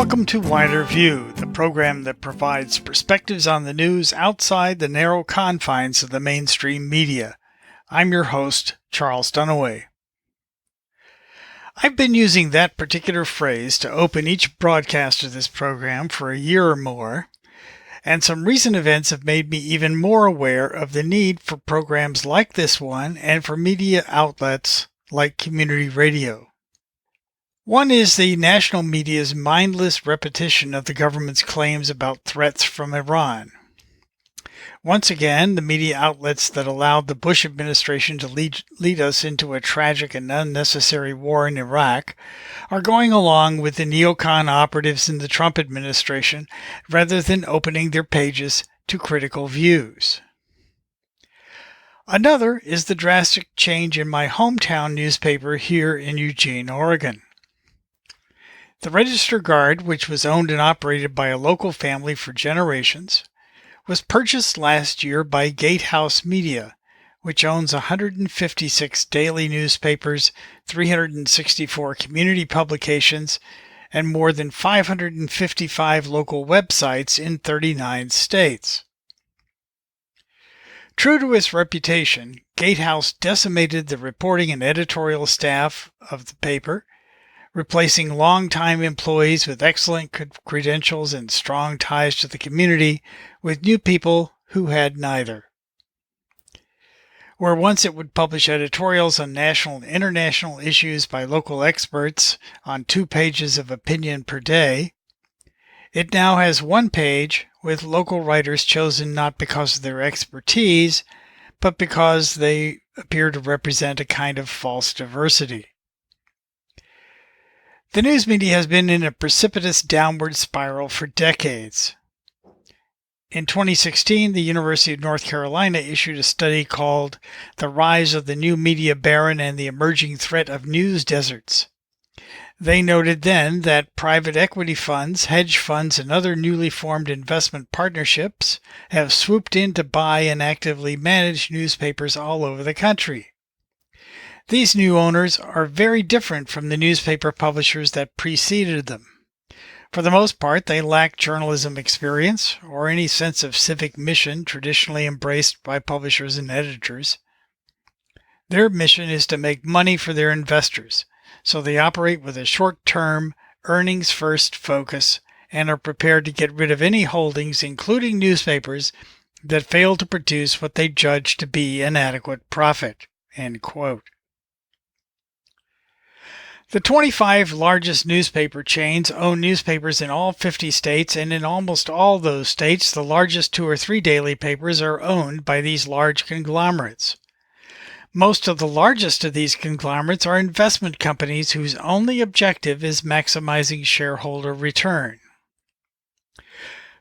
Welcome to Wider View, the program that provides perspectives on the news outside the narrow confines of the mainstream media. I'm your host, Charles Dunaway. I've been using that particular phrase to open each broadcast of this program for a year or more, and some recent events have made me even more aware of the need for programs like this one and for media outlets like community radio. One is the national media's mindless repetition of the government's claims about threats from Iran. Once again, the media outlets that allowed the Bush administration to lead us into a tragic and unnecessary war in Iraq are going along with the neocon operatives in the Trump administration rather than opening their pages to critical views. Another is the drastic change in my hometown newspaper here in Eugene, Oregon. The Register Guard, which was owned and operated by a local family for generations, was purchased last year by Gatehouse Media, which owns 156 daily newspapers, 364 community publications, and more than 555 local websites in 39 states. True to its reputation, Gatehouse decimated the reporting and editorial staff of the paper, replacing longtime employees with excellent credentials and strong ties to the community with new people who had neither. Where once it would publish editorials on national and international issues by local experts on 2 pages of opinion per day, it now has 1 page with local writers chosen not because of their expertise, but because they appear to represent a kind of false diversity. The news media has been in a precipitous downward spiral for decades. In 2016, the University of North Carolina issued a study called The Rise of the New Media Baron and the Emerging Threat of News Deserts. They noted then that private equity funds, hedge funds, and other newly formed investment partnerships have swooped in to buy and actively manage newspapers all over the country. These new owners are very different from the newspaper publishers that preceded them. For the most part, they lack journalism experience or any sense of civic mission traditionally embraced by publishers and editors. Their mission is to make money for their investors, so they operate with a short-term, earnings-first focus and are prepared to get rid of any holdings, including newspapers, that fail to produce what they judge to be an adequate profit." End quote. The 25 largest newspaper chains own newspapers in all 50 states, and in almost all those states, the largest 2 or 3 daily papers are owned by these large conglomerates. Most of the largest of these conglomerates are investment companies whose only objective is maximizing shareholder return.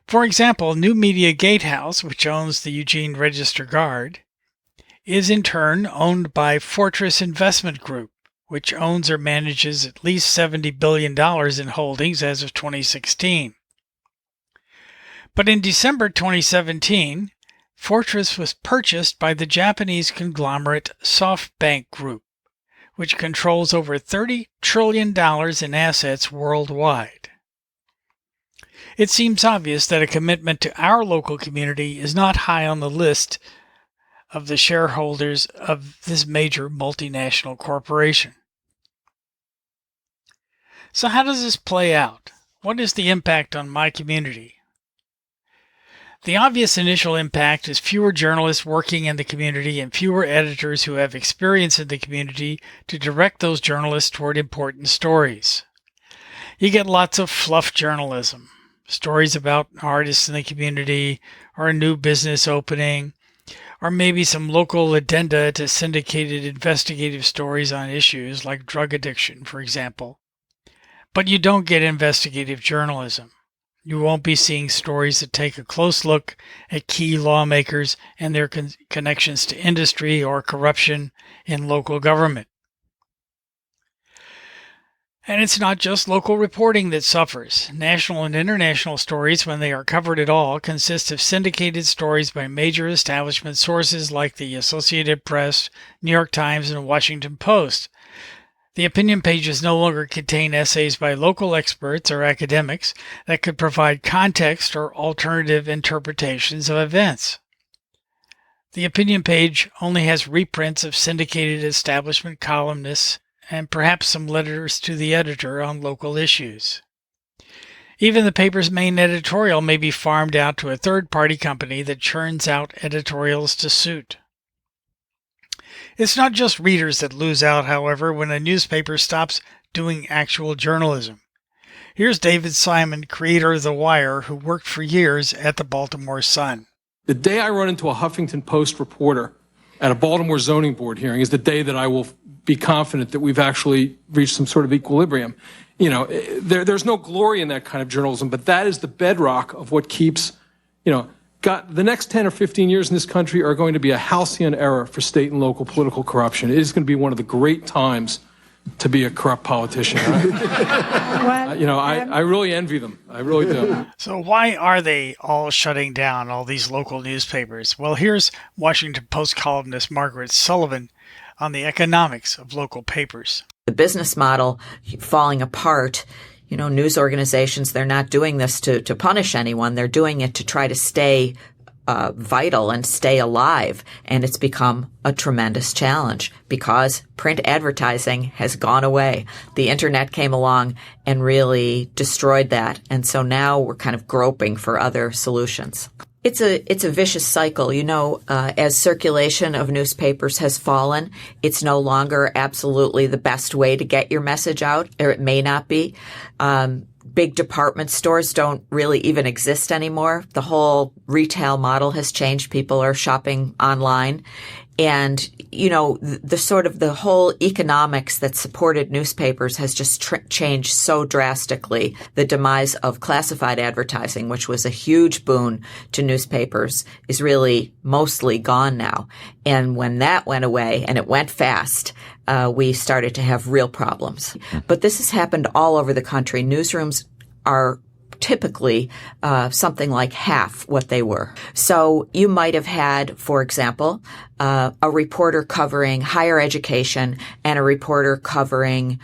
For example, New Media Gatehouse, which owns the Eugene Register Guard, is in turn owned by Fortress Investment Group, which owns or manages at least $70 billion in holdings as of 2016. But in December 2017, Fortress was purchased by the Japanese conglomerate SoftBank Group, which controls over $30 trillion in assets worldwide. It seems obvious that a commitment to our local community is not high on the list of the shareholders of this major multinational corporation. So how does this play out? What is the impact on my community? The obvious initial impact is fewer journalists working in the community and fewer editors who have experience in the community to direct those journalists toward important stories. You get lots of fluff journalism, stories about artists in the community or a new business opening, or maybe some local addenda to syndicated investigative stories on issues like drug addiction, for example. But you don't get investigative journalism. You won't be seeing stories that take a close look at key lawmakers and their connections to industry or corruption in local government. And it's not just local reporting that suffers. National and international stories, when they are covered at all, consist of syndicated stories by major establishment sources like the Associated Press, New York Times, and Washington Post. The opinion pages no longer contain essays by local experts or academics that could provide context or alternative interpretations of events. The opinion page only has reprints of syndicated establishment columnists and perhaps some letters to the editor on local issues. Even the paper's main editorial may be farmed out to a third-party company that churns out editorials to suit. It's not just readers that lose out, however, when a newspaper stops doing actual journalism. Here's David Simon, creator of The Wire, who worked for years at the Baltimore Sun. The day I run into a Huffington Post reporter at a Baltimore zoning board hearing is the day that I will be confident that we've actually reached some sort of equilibrium. You know, there's no glory in that kind of journalism, but that is the bedrock of what keeps, the next 10 or 15 years in this country are going to be a halcyon era for state and local political corruption. It is going to be one of the great times to be a corrupt politician. I really envy them. I really do. So why are they all shutting down, all these local newspapers? Well, here's Washington Post columnist Margaret Sullivan on the economics of local papers. The business model falling apart. News organizations, they're not doing this to punish anyone. They're doing it to try to stay vital and stay alive. And it's become a tremendous challenge because print advertising has gone away. The internet came along and really destroyed that. And so now we're kind of groping for other solutions. It's a vicious cycle. As circulation of newspapers has fallen, it's no longer absolutely the best way to get your message out, or it may not be. Big department stores don't really even exist anymore. The whole retail model has changed. People are shopping online. And, the whole economics that supported newspapers has just changed so drastically. The demise of classified advertising, which was a huge boon to newspapers, is really mostly gone now. And when that went away, and it went fast, we started to have real problems. But this has happened all over the country. Newsrooms are typically something like half what they were. So you might have had, for example, a reporter covering higher education and a reporter covering,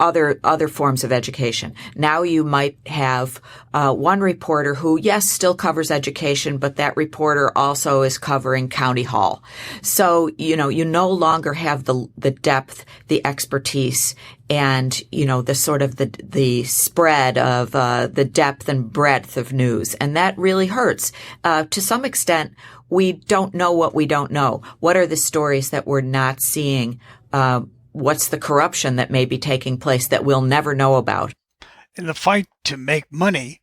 other forms of education. Now you might have one reporter who, yes, still covers education, but that reporter also is covering county hall. So, you no longer have the depth, the expertise, and, the sort of the spread of the depth and breadth of news. And that really hurts. To some extent, we don't know what we don't know. What are the stories that we're not seeing? What's the corruption that may be taking place that we'll never know about? In the fight to make money,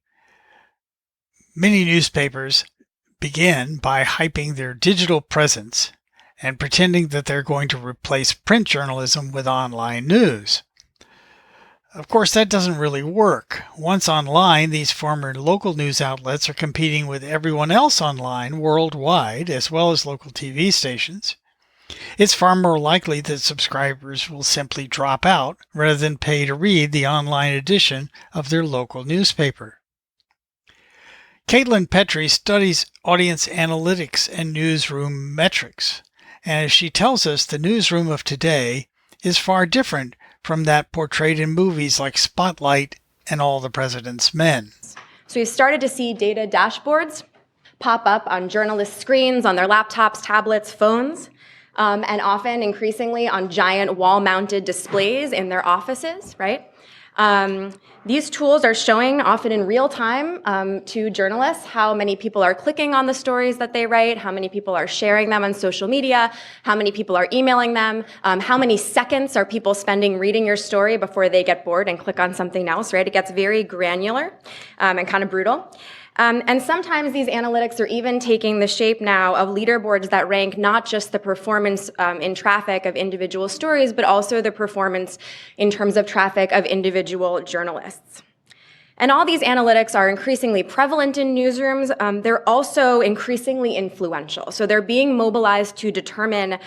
many newspapers begin by hyping their digital presence and pretending that they're going to replace print journalism with online news. Of course, that doesn't really work. Once online, these former local news outlets are competing with everyone else online worldwide, as well as local TV stations. It's far more likely that subscribers will simply drop out rather than pay to read the online edition of their local newspaper. Caitlin Petrie studies audience analytics and newsroom metrics, and as she tells us, the newsroom of today is far different from that portrayed in movies like Spotlight and All the President's Men. So we've started to see data dashboards pop up on journalists' screens, on their laptops, tablets, phones, and often increasingly on giant wall-mounted displays in their offices, right? These tools are showing often in real time to journalists how many people are clicking on the stories that they write, how many people are sharing them on social media, how many people are emailing them, how many seconds are people spending reading your story before they get bored and click on something else, right? It gets very granular and kind of brutal. And sometimes these analytics are even taking the shape now of leaderboards that rank not just the performance in traffic of individual stories, but also the performance in terms of traffic of individual journalists. And all these analytics are increasingly prevalent in newsrooms. They're also increasingly influential. So they're being mobilized to determine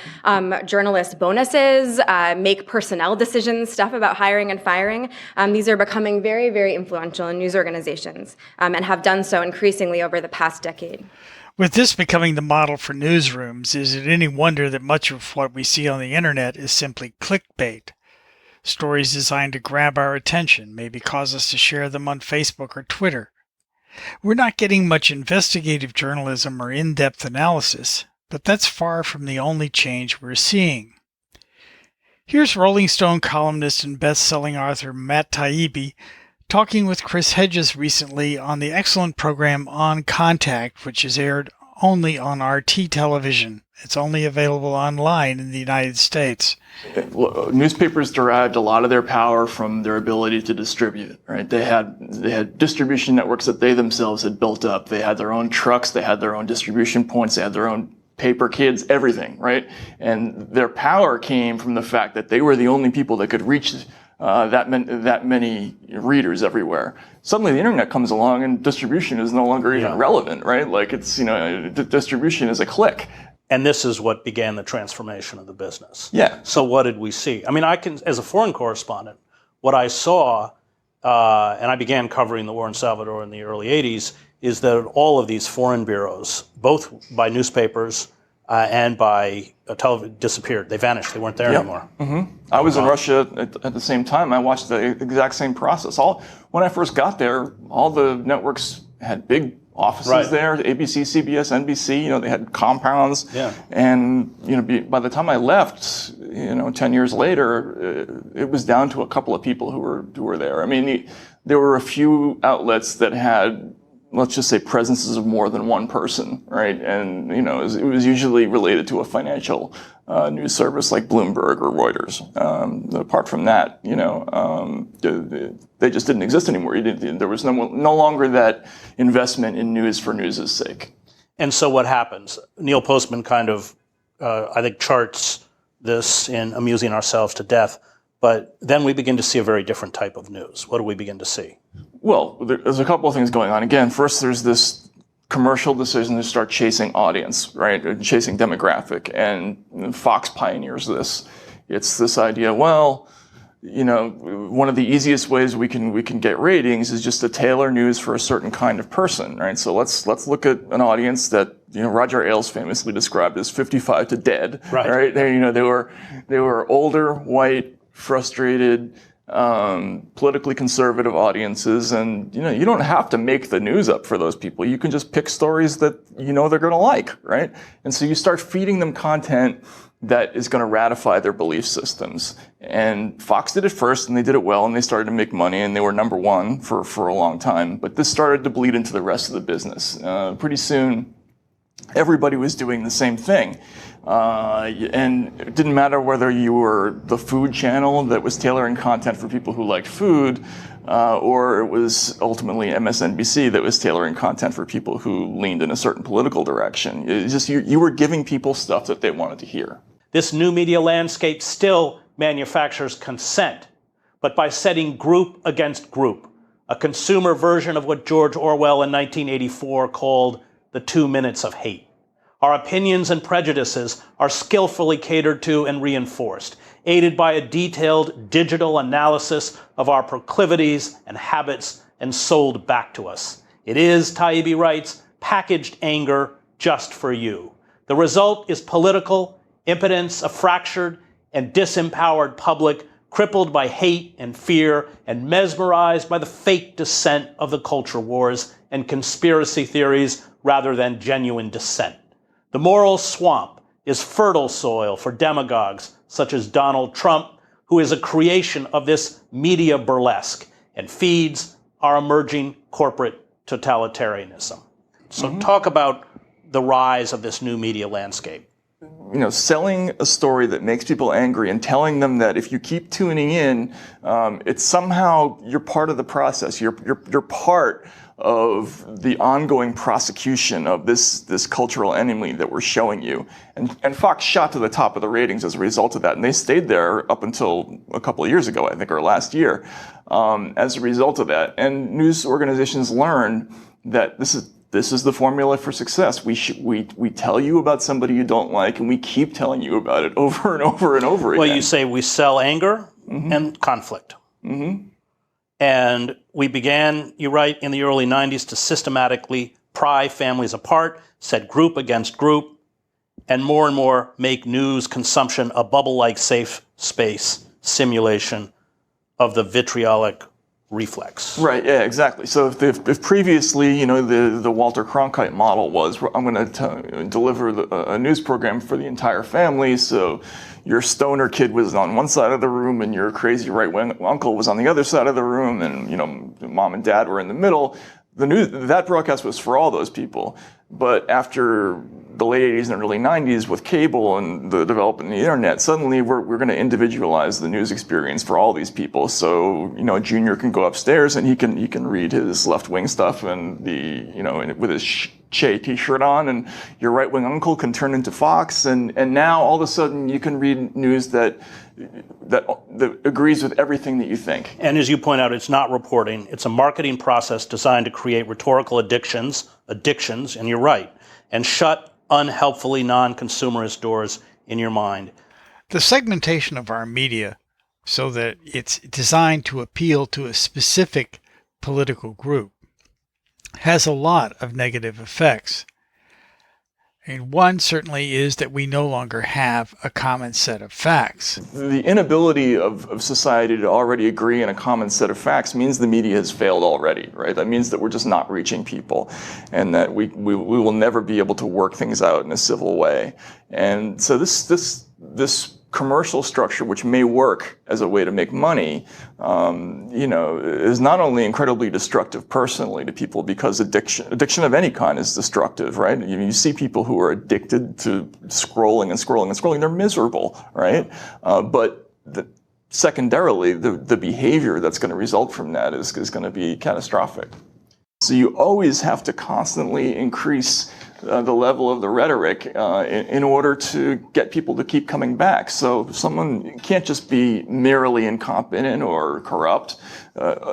journalist bonuses, make personnel decisions, stuff about hiring and firing. These are becoming very, very influential in news organizations and have done so increasingly over the past decade. With this becoming the model for newsrooms, is it any wonder that much of what we see on the internet is simply clickbait? Stories designed to grab our attention, maybe cause us to share them on Facebook or Twitter. We're not getting much investigative journalism or in-depth analysis, but that's far from the only change we're seeing. Here's Rolling Stone columnist and best-selling author Matt Taibbi talking with Chris Hedges recently on the excellent program On Contact, which is aired only on RT television. It's only available online in the United States. Newspapers derived a lot of their power from their ability to distribute, right? They had distribution networks that they themselves had built up. They had their own trucks, they had their own distribution points, they had their own paper kids, everything, right? And their power came from the fact that they were the only people that could reach that many readers everywhere. Suddenly the internet comes along and distribution is no longer even relevant, right? Like it's, distribution is a click. And this is what began the transformation of the business. Yeah. So what did we see? I mean, as a foreign correspondent, what I saw, and I began covering the war in Salvador in the early 80s, is that all of these foreign bureaus, both by newspapers and by television, disappeared. They vanished. They weren't there anymore. Mm-hmm. I was in Russia at the same time. I watched the exact same process. When I first got there, all the networks had big offices there, ABC, CBS, NBC, they had compounds. Yeah. And, by the time I left, 10 years later, it was down to a couple of people who were there. I mean, there were a few outlets that had, let's just say, presences of more than one person, right? And, it was usually related to a financial news service like Bloomberg or Reuters. Apart from that, they just didn't exist anymore. There was no longer that investment in news for news' sake. And so what happens? Neil Postman kind of, I think, charts this in Amusing Ourselves to Death. But then we begin to see a very different type of news. What do we begin to see? Well, there's a couple of things going on. Again, first, there's this commercial decision to start chasing audience, right? Chasing demographic. And Fox pioneers this. It's this idea, one of the easiest ways we can get ratings is just to tailor news for a certain kind of person, right? So let's look at an audience that Roger Ailes famously described as 55 to dead, right? They were older, white, frustrated, politically conservative audiences, and you don't have to make the news up for those people. You can just pick stories that they're going to like, right? And so you start feeding them content that is going to ratify their belief systems. And Fox did it first, and they did it well, and they started to make money, and they were number one for a long time. But this started to bleed into the rest of the business. Pretty soon, everybody was doing the same thing. And it didn't matter whether you were the food channel that was tailoring content for people who liked food, or it was ultimately MSNBC that was tailoring content for people who leaned in a certain political direction. It's just you were giving people stuff that they wanted to hear. This new media landscape still manufactures consent, but by setting group against group, a consumer version of what George Orwell in 1984 called the 2 minutes of hate. Our opinions and prejudices are skillfully catered to and reinforced, aided by a detailed digital analysis of our proclivities and habits and sold back to us. It is, Taibbi writes, packaged anger just for you. The result is political impotence, a fractured and disempowered public crippled by hate and fear and mesmerized by the fake dissent of the culture wars and conspiracy theories rather than genuine dissent. The moral swamp is fertile soil for demagogues such as Donald Trump, who is a creation of this media burlesque and feeds our emerging corporate totalitarianism. So talk about the rise of this new media landscape. Selling a story that makes people angry and telling them that if you keep tuning in, it's somehow you're part of the process. You're part of the ongoing prosecution of this cultural enemy that we're showing you. And Fox shot to the top of the ratings as a result of that. And they stayed there up until a couple of years ago, I think, or last year, as a result of that. And news organizations learned that this is the formula for success. We tell you about somebody you don't like, and we keep telling you about it over and over and over again. Well, you say we sell anger and conflict. Mm-hmm. And we began, you write, in the early 90s to systematically pry families apart, set group against group, and more make news consumption a bubble-like safe space simulation of the vitriolic reflex. Right. Yeah. Exactly. So if previously, the Walter Cronkite model was, I'm going to deliver a news program for the entire family. So your stoner kid was on one side of the room, and your crazy right-wing uncle was on the other side of the room, and mom and dad were in the middle. That broadcast was for all those people. But after the late 80s and early 90s with cable and the development of the internet, suddenly we're going to individualize the news experience for all these people. So, Junior can go upstairs and he can read his left-wing stuff and with his Che t-shirt on, and your right-wing uncle can turn into Fox, and now all of a sudden you can read news that agrees with everything that you think. And as you point out, it's not reporting. It's a marketing process designed to create rhetorical addictions, and you're right, and shut unhelpfully non-consumerist doors in your mind. The segmentation of our media so that it's designed to appeal to a specific political group has a lot of negative effects. And one certainly is that we no longer have a common set of facts. The inability of society to already agree on a common set of facts means the media has failed already, right? That means that we're just not reaching people, and that we will never be able to work things out in a civil way. And so this commercial structure, which may work as a way to make money, is not only incredibly destructive personally to people, because addiction of any kind is destructive, right? You see people who are addicted to scrolling, they're miserable, right? But secondarily, the behavior that's going to result from that is going to be catastrophic. So you always have to constantly increase the level of the rhetoric in order to get people to keep coming back. So someone can't just be merely incompetent or corrupt.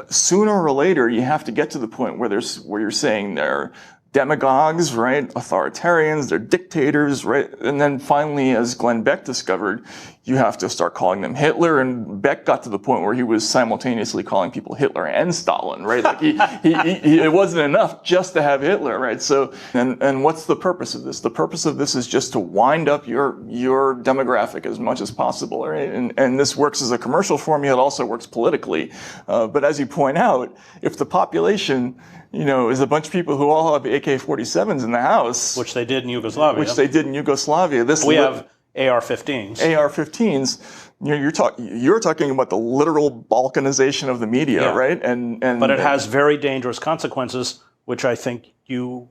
Sooner or later, you have to get to the point where you're saying they're demagogues, right? Authoritarians, they're dictators, right? And then finally, as Glenn Beck discovered, you have to start calling them Hitler. And Beck got to the point where he was simultaneously calling people Hitler and Stalin, right? Like it wasn't enough just to have Hitler, right? So, and what's the purpose of this? The purpose of this is just to wind up your demographic as much as possible, right? And this works as a commercial formula. It also works politically. But as you point out, if the population is a bunch of people who all have AK-47s in the house. Which they did in Yugoslavia. We have AR-15s. AR-15s. You're talking about the literal balkanization of the media, right? But it has very dangerous consequences, which I think you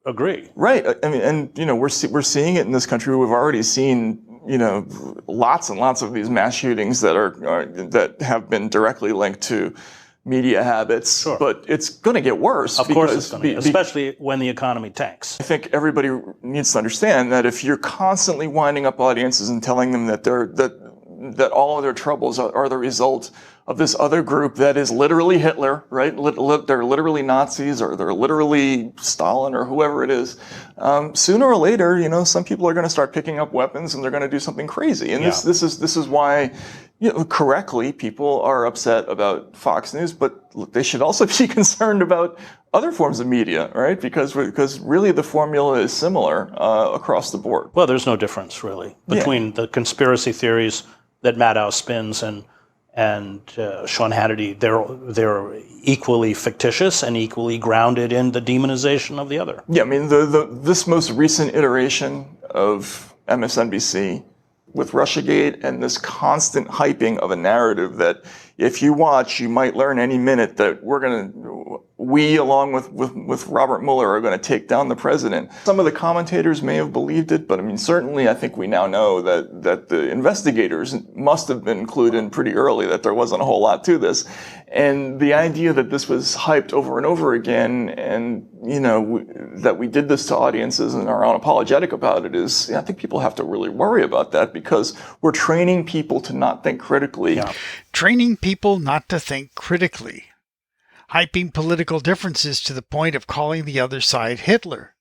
agree. Right. I mean, and we're seeing it in this country. We've already seen lots and lots of these mass shootings that have been directly linked to media habits, sure. But it's going to get worse. Of course it's going to, especially when the economy tanks. I think everybody needs to understand that if you're constantly winding up audiences and telling them that all of their troubles are the result of this other group that is literally Hitler, right? They're literally Nazis, or they're literally Stalin, or whoever it is. Sooner or later, some people are going to start picking up weapons and they're going to do something crazy. And this is why, correctly, people are upset about Fox News, but they should also be concerned about other forms of media, right? Because really the formula is similar across the board. Well, there's no difference really between the conspiracy theories that Maddow spins and Sean Hannity. They're equally fictitious and equally grounded in the demonization of the other. Yeah, I mean this most recent iteration of MSNBC with Russiagate and this constant hyping of a narrative that if you watch, you might learn any minute that we along with Robert Mueller are going to take down the president. Some of the commentators may have believed it, but I mean, certainly I think we now know that the investigators must have been clued in pretty early that there wasn't a whole lot to this. And the idea that this was hyped over and over again, and that we did this to audiences and are unapologetic about it, is, I think people have to really worry about that, because we're training people to not think critically. Yeah. Training people not to think critically. Hyping political differences to the point of calling the other side Hitler.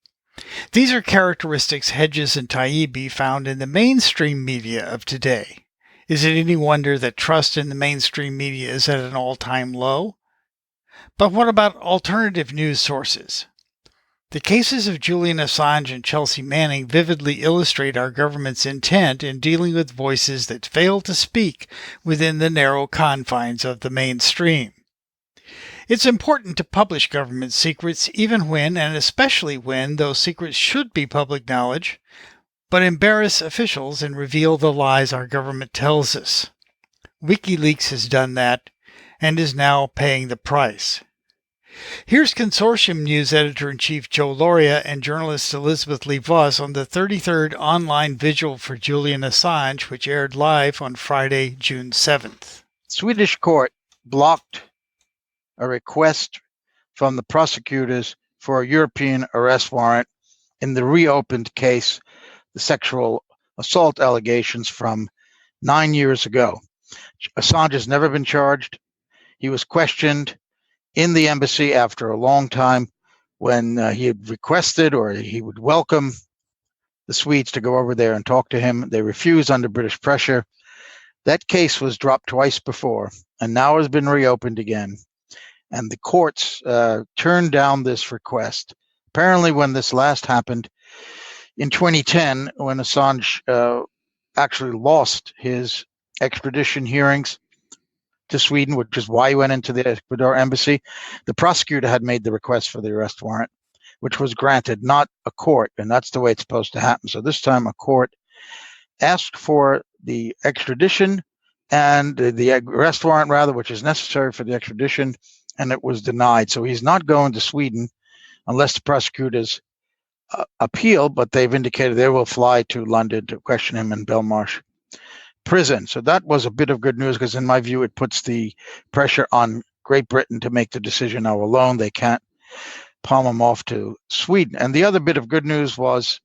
These are characteristics Hedges and Taibbi found in the mainstream media of today. Is it any wonder that trust in the mainstream media is at an all-time low? But what about alternative news sources? The cases of Julian Assange and Chelsea Manning vividly illustrate our government's intent in dealing with voices that fail to speak within the narrow confines of the mainstream. It's important to publish government secrets even when, and especially when, those secrets should be public knowledge, but embarrass officials and reveal the lies our government tells us. WikiLeaks has done that and is now paying the price. Here's Consortium News Editor-in-Chief Joe Lauria and journalist Elizabeth Lee Voss on the 33rd online vigil for Julian Assange, which aired live on Friday, June 7th. Swedish court blocked a request from the prosecutors for a European arrest warrant in the reopened case, the sexual assault allegations from 9 years ago. Assange has never been charged. He was questioned in the embassy after a long time when he had requested or he would welcome the Swedes to go over there and talk to him. They refused under British pressure. That case was dropped twice before and now has been reopened again. And the courts turned down this request. Apparently, when this last happened in 2010, when Assange actually lost his extradition hearings to Sweden, which is why he went into the Ecuador embassy, the prosecutor had made the request for the arrest warrant, which was granted, not a court, and that's the way it's supposed to happen. So this time a court asked for the extradition and the arrest warrant, rather, which is necessary for the extradition, and it was denied. So he's not going to Sweden unless the prosecutors appeal, but they've indicated they will fly to London to question him in Belmarsh prison. So that was a bit of good news because in my view, it puts the pressure on Great Britain to make the decision now alone. They can't palm him off to Sweden. And the other bit of good news was,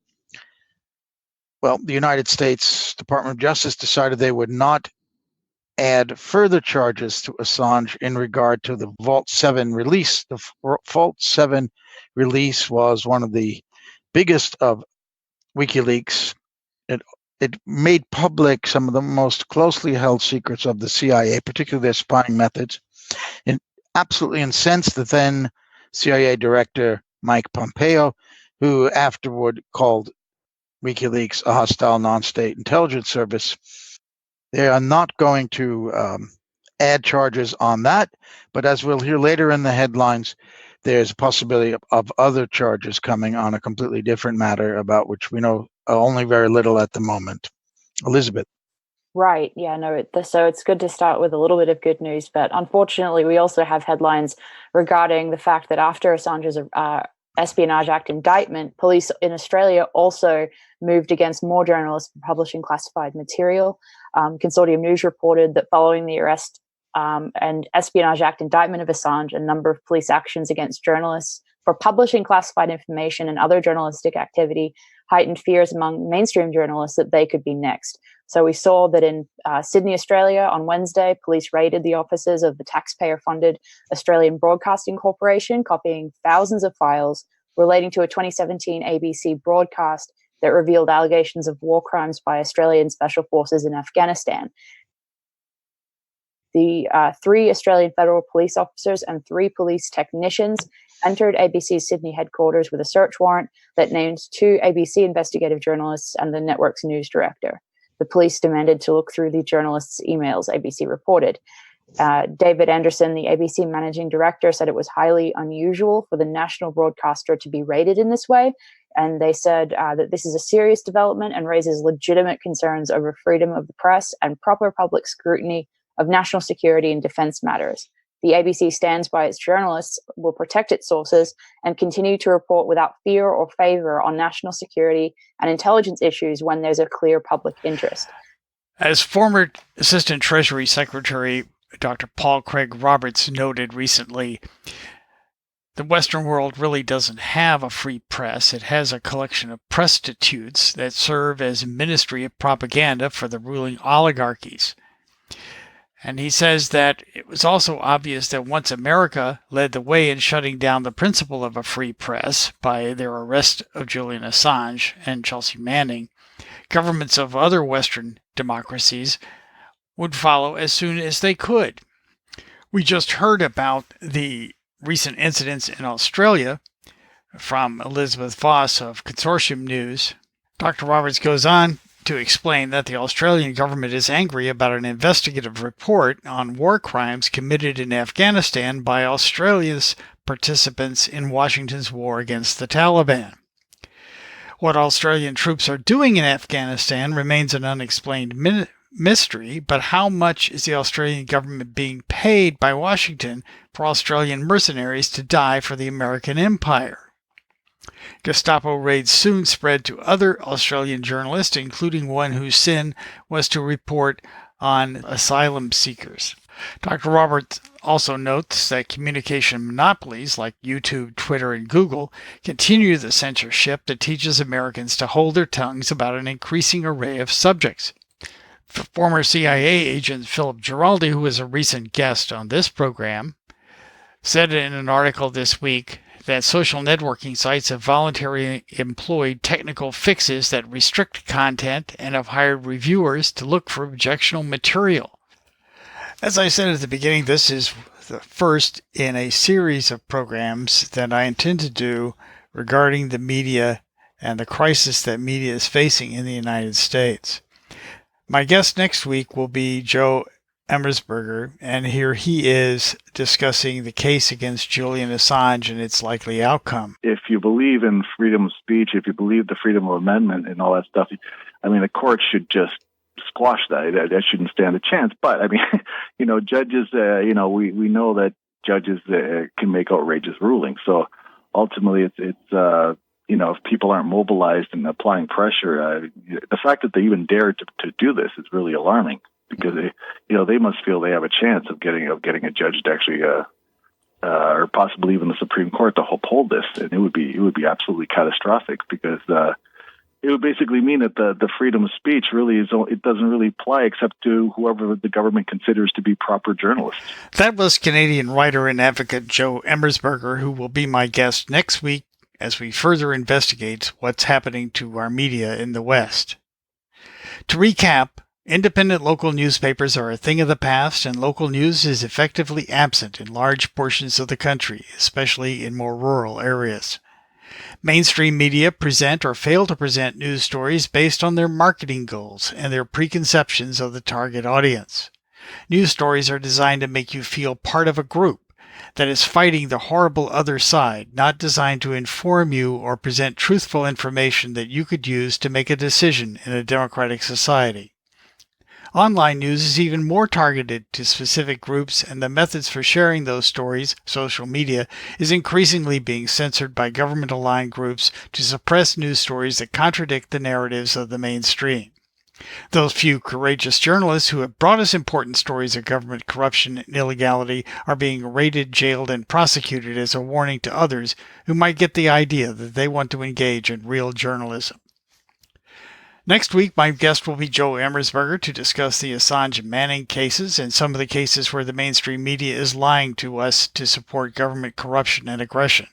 well, the United States Department of Justice decided they would not add further charges to Assange in regard to the Vault 7 release. The Vault 7 release was one of the biggest of WikiLeaks. It made public some of the most closely held secrets of the CIA, particularly their spying methods. It absolutely incensed the then CIA director, Mike Pompeo, who afterward called WikiLeaks a hostile non-state intelligence service. They are not going to add charges on that, but as we'll hear later in the headlines, there's a possibility of other charges coming on a completely different matter about which we know only very little at the moment. Elizabeth. Right. Yeah, no, so it's good to start with a little bit of good news, but unfortunately, we also have headlines regarding the fact that after Assange's Espionage Act indictment, police in Australia also moved against more journalists for publishing classified material. Consortium News reported that following the arrest and Espionage Act indictment of Assange, a number of police actions against journalists for publishing classified information and other journalistic activity heightened fears among mainstream journalists that they could be next. So we saw that in Sydney, Australia, on Wednesday, police raided the offices of the taxpayer-funded Australian Broadcasting Corporation, copying thousands of files relating to a 2017 ABC broadcast that revealed allegations of war crimes by Australian special forces in Afghanistan. The 3 Australian federal police officers and 3 police technicians entered ABC's Sydney headquarters with a search warrant that named 2 ABC investigative journalists and the network's news director. The police demanded to look through the journalists' emails, ABC reported. David Anderson, the ABC managing director, said it was highly unusual for the national broadcaster to be raided in this way. And they said that this is a serious development and raises legitimate concerns over freedom of the press and proper public scrutiny of national security and defense matters. The ABC stands by its journalists, will protect its sources, and continue to report without fear or favor on national security and intelligence issues when there's a clear public interest. As former Assistant Treasury Secretary Dr. Paul Craig Roberts noted recently, the Western world really doesn't have a free press. It has a collection of prostitutes that serve as a ministry of propaganda for the ruling oligarchies. And he says that it was also obvious that once America led the way in shutting down the principle of a free press by their arrest of Julian Assange and Chelsea Manning, governments of other Western democracies would follow as soon as they could. We just heard about the recent incidents in Australia from Elizabeth Voss of Consortium News. Dr. Roberts goes on to explain that the Australian government is angry about an investigative report on war crimes committed in Afghanistan by Australia's participants in Washington's war against the Taliban. What Australian troops are doing in Afghanistan remains an unexplained mystery, but how much is the Australian government being paid by Washington for Australian mercenaries to die for the American empire? Gestapo raids soon spread to other Australian journalists, including one whose sin was to report on asylum seekers. Dr. Roberts also notes that communication monopolies like YouTube, Twitter, and Google continue the censorship that teaches Americans to hold their tongues about an increasing array of subjects. Former CIA agent Philip Giraldi, who was a recent guest on this program, said in an article this week that social networking sites have voluntarily employed technical fixes that restrict content and have hired reviewers to look for objectionable material. As I said at the beginning, this is the first in a series of programs that I intend to do regarding the media and the crisis that media is facing in the United States. My guest next week will be Joe Emersberger, and here he is discussing the case against Julian Assange and its likely outcome. If you believe in freedom of speech, if you believe the freedom of amendment and all that stuff, I mean, the court should just squash that. That shouldn't stand a chance. But I mean, judges, we know that judges can make outrageous rulings. So ultimately, it's if people aren't mobilized and applying pressure, the fact that they even dared to do this is really alarming, because they must feel they have a chance of getting a judge to actually, or possibly even the Supreme Court to uphold this, and it would be absolutely catastrophic, because it would basically mean that the freedom of speech it doesn't really apply except to whoever the government considers to be proper journalists. That was Canadian writer and advocate Joe Emersberger, who will be my guest next week as we further investigate what's happening to our media in the West. To recap, independent local newspapers are a thing of the past, and local news is effectively absent in large portions of the country, especially in more rural areas. Mainstream media present or fail to present news stories based on their marketing goals and their preconceptions of the target audience. News stories are designed to make you feel part of a group that is fighting the horrible other side, not designed to inform you or present truthful information that you could use to make a decision in a democratic society. Online news is even more targeted to specific groups, and the methods for sharing those stories, social media, is increasingly being censored by government-aligned groups to suppress news stories that contradict the narratives of the mainstream. Those few courageous journalists who have brought us important stories of government corruption and illegality are being raided, jailed, and prosecuted as a warning to others who might get the idea that they want to engage in real journalism. Next week, my guest will be Joe Emersberger to discuss the Assange and Manning cases and some of the cases where the mainstream media is lying to us to support government corruption and aggression.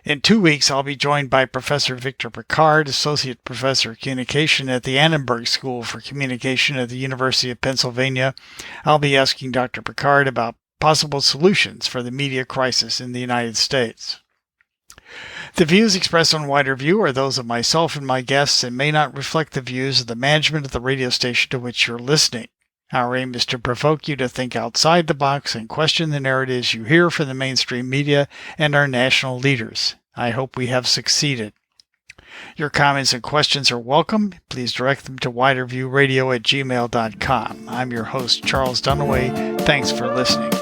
In 2 weeks, I'll be joined by Professor Victor Picard, Associate Professor of Communication at the Annenberg School for Communication at the University of Pennsylvania. I'll be asking Dr. Picard about possible solutions for the media crisis in the United States. The views expressed on Wider View are those of myself and my guests and may not reflect the views of the management of the radio station to which you're listening. Our aim is to provoke you to think outside the box and question the narratives you hear from the mainstream media and our national leaders. I hope we have succeeded. Your comments and questions are welcome. Please direct them to widerviewradio@gmail.com. I'm your host, Charles Dunaway. Thanks for listening.